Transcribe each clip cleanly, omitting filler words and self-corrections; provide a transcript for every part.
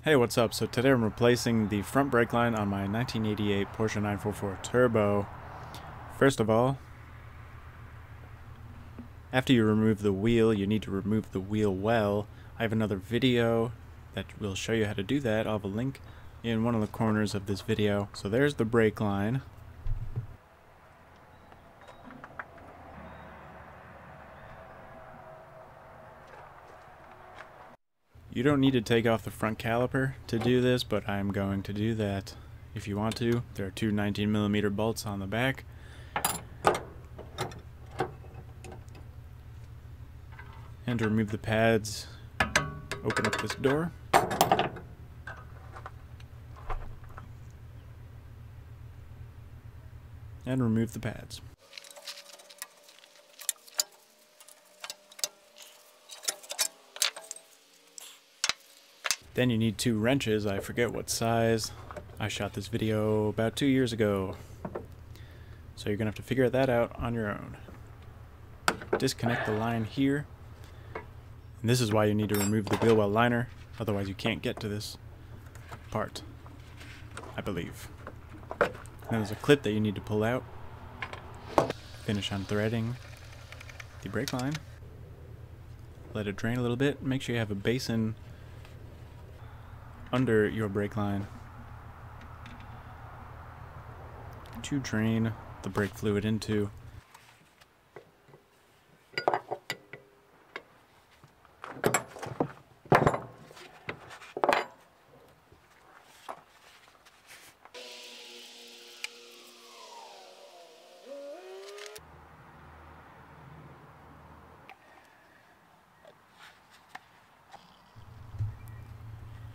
Hey, what's up? So today I'm replacing the front brake line on my 1988 Porsche 944 Turbo. First of all, after you remove the wheel, you need to remove the wheel well. I have another video that will show you how to do that. I'll have a link in one of the corners of this video. So there's the brake line. You don't need to take off the front caliper to do this, but I'm going to do that if you want to. There are two 19mm bolts on the back. And to remove the pads, open up this door. And remove the pads. Then you need two wrenches. I forget what size. I shot this video about 2 years ago. So you're going to have to figure that out on your own. Disconnect the line here. And this is why you need to remove the wheel well liner. Otherwise you can't get to this part, I believe. And there's a clip that you need to pull out. Finish unthreading the brake line. Let it drain a little bit. Make sure you have a basin under your brake line to drain the brake fluid into.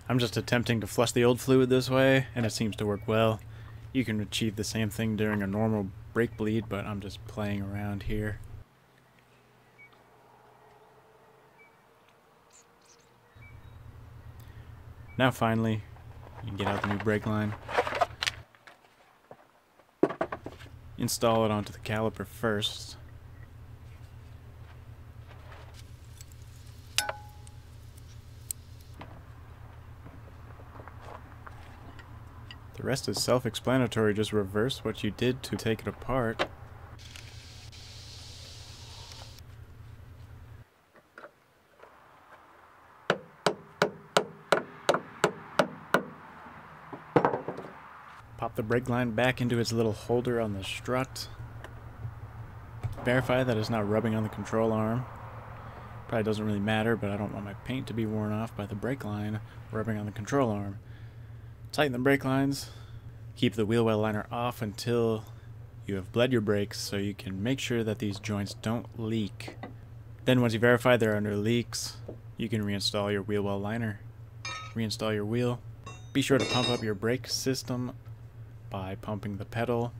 I'm just attempting to flush the old fluid this way, and it seems to work well. You can achieve the same thing during a normal brake bleed, but I'm just playing around here. Now finally, you can get out the new brake line. Install it onto the caliper first. The rest is self-explanatory, just reverse what you did to take it apart. Pop the brake line back into its little holder on the strut. Verify that it's not rubbing on the control arm. Probably doesn't really matter, but I don't want my paint to be worn off by the brake line rubbing on the control arm. Tighten the brake lines. Keep the wheel well liner off until you have bled your brakes so you can make sure that these joints don't leak. Then once you verify there are no leaks, you can reinstall your wheel well liner. Reinstall your wheel. Be sure to pump up your brake system by pumping the pedal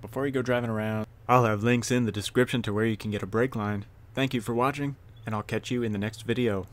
before you go driving around. I'll have links in the description to where you can get a brake line. Thank you for watching, and I'll catch you in the next video.